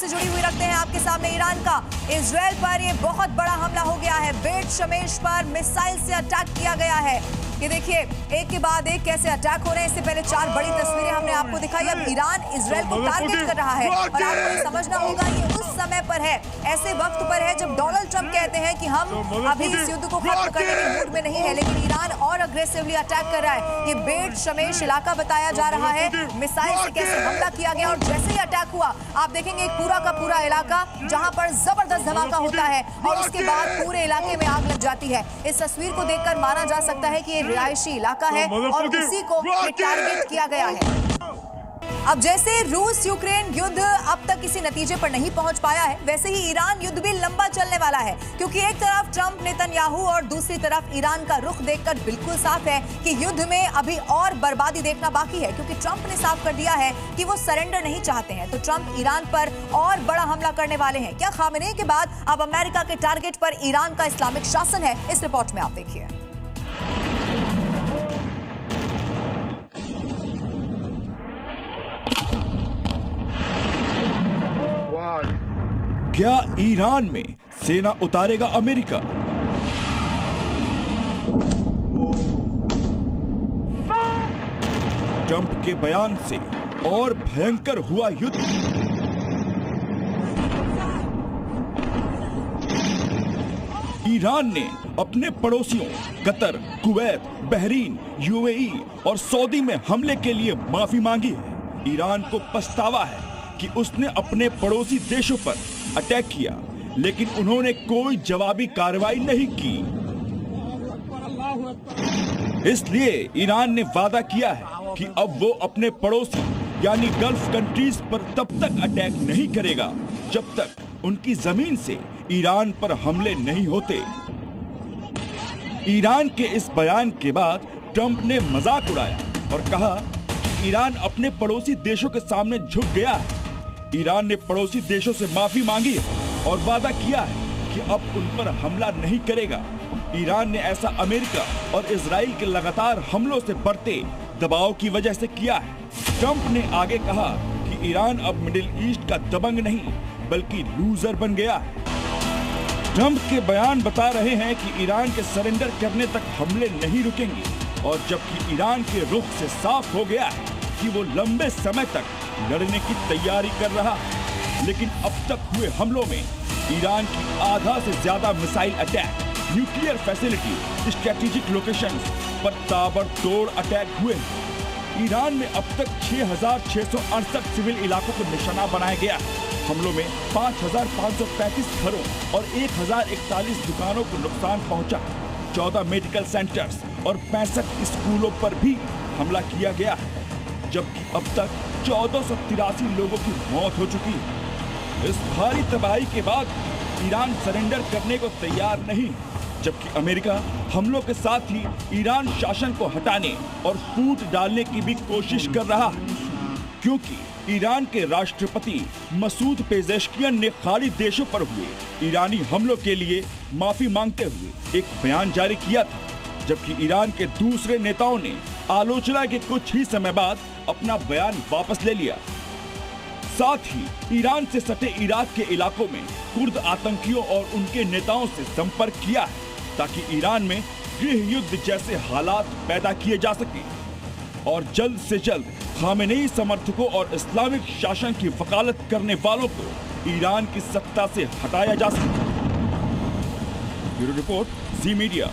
से जुड़ी हुई रखते हैं आपके सामने। ईरान का इजराइल पर ये बहुत बड़ा हमला हो गया है। बेट शमेश पर मिसाइल से अटैक किया गया है। ये देखिए एक के बाद एक कैसे अटैक हो रहे हैं। इससे पहले 4 बड़ी तस्वीरें हमने आपको दिखाई। अब ईरान इजराइल को टारगेट कर रहा है और आपको ये समझना होगा ये उस समय पर है, ऐसे वक्त पर है जब डोनाल्ड ट्रंप कहते हैं कि हम अभी इस युद्ध को खत्म करने के मूड में नहीं है, लेकिन ईरान और अग्रेसिवली अटैक कर रहा है। ये बेट शमेश इलाका बताया जा रहा है, मिसाइल से कैसे हमला किया गया और जैसे ही अटैक हुआ आप देखेंगे एक पूरा का पूरा इलाका जहां पर जबरदस्त धमाका होता है और उसके बाद पूरे इलाके में आग लग जाती है। इस तस्वीर को देखकर माना जा सकता है कि ये रिहायशी इलाका है और उसी को टारगेट किया गया है। अब जैसे रूस यूक्रेन युद्ध अब तक किसी नतीजे पर नहीं पहुंच पाया है, वैसे ही ईरान युद्ध भी लंबा चलने वाला है, क्योंकि एक तरफ ट्रंप नेतन्याहू और दूसरी तरफ ईरान का रुख देखकर बिल्कुल साफ है कि युद्ध में अभी और बर्बादी देखना बाकी है, क्योंकि ट्रंप ने साफ कर दिया है कि वो सरेंडर नहीं चाहते हैं। तो ट्रंप ईरान पर और बड़ा हमला करने वाले हैं। क्या खामेनेई के बाद अब अमेरिका के टारगेट पर ईरान का इस्लामिक शासन है? इस रिपोर्ट में आप देखिए। क्या ईरान में सेना उतारेगा अमेरिका? ट्रंप के बयान से और भयंकर हुआ युद्ध। ईरान ने अपने पड़ोसियों कतर, कुवैत, बहरीन, यूएई और सऊदी में हमले के लिए माफी मांगी है। ईरान को पछतावा है कि उसने अपने पड़ोसी देशों पर अटैक किया, लेकिन उन्होंने कोई जवाबी कार्रवाई नहीं की। इसलिए ईरान ने वादा किया है कि अब वो अपने पड़ोसी यानी गल्फ कंट्रीज पर तब तक अटैक नहीं करेगा जब तक उनकी जमीन से ईरान पर हमले नहीं होते। ईरान के इस बयान के बाद ट्रंप ने मजाक उड़ाया और कहा कि ईरान अपने पड़ोसी देशों के सामने झुक गया है। ईरान ने पड़ोसी देशों से माफी मांगी है और वादा किया है कि अब उन पर हमला नहीं करेगा। ईरान ने ऐसा अमेरिका और इजराइल के लगातार हमलों से बढ़ते दबाव की वजह से किया है। ट्रंप ने आगे कहा कि ईरान अब मिडिल ईस्ट का दबंग नहीं बल्कि लूजर बन गया है। ट्रंप के बयान बता रहे हैं कि ईरान के सरेंडर करने तक हमले नहीं रुकेंगे, और जबकि ईरान के रुख से साफ हो गया है कि वो लंबे समय तक लड़ने की तैयारी कर रहा है। लेकिन अब तक हुए हमलों में ईरान की आधा से ज्यादा missile attack, nuclear facility, strategic locations पर ताबड़तोड़ अटैक हुए। ईरान में अब तक 6,668 सिविल इलाकों को निशाना बनाया गया। हमलों में 5,535 घरों और 1,041 दुकानों को नुकसान पहुंचा। 14 मेडिकल सेंटर्स और 65 स्कूलों पर भी हमला किया गया है, जबकि अब तक 1483 लोगों की मौत हो चुकी है। इस भारी तबाही के बाद ईरान सरेंडर करने को तैयार नहीं, जबकि अमेरिका हमलों के साथ ही ईरान शासन को हटाने और फूट डालने की भी कोशिश कर रहा है, क्योंकि ईरान के राष्ट्रपति मसूद पेजेश्कियन ने खाड़ी देशों पर हुए ईरानी हमलों के लिए माफी मांगते हुए एक बयान जारी किया था, जबकि ईरान के दूसरे नेताओं ने आलोचना के कुछ ही समय बाद अपना बयान वापस ले लिया। साथ ही ईरान से सटे इराक के इलाकों में कुर्द आतंकियों और उनके नेताओं से संपर्क किया है, ताकि ईरान में गृह युद्ध जैसे हालात पैदा किए जा सके और जल्द से जल्द खामेनेई समर्थकों और इस्लामिक शासन की वकालत करने वालों को ईरान की सत्ता से हटाया जा सके। ब्यूरो रिपोर्ट, जी मीडिया।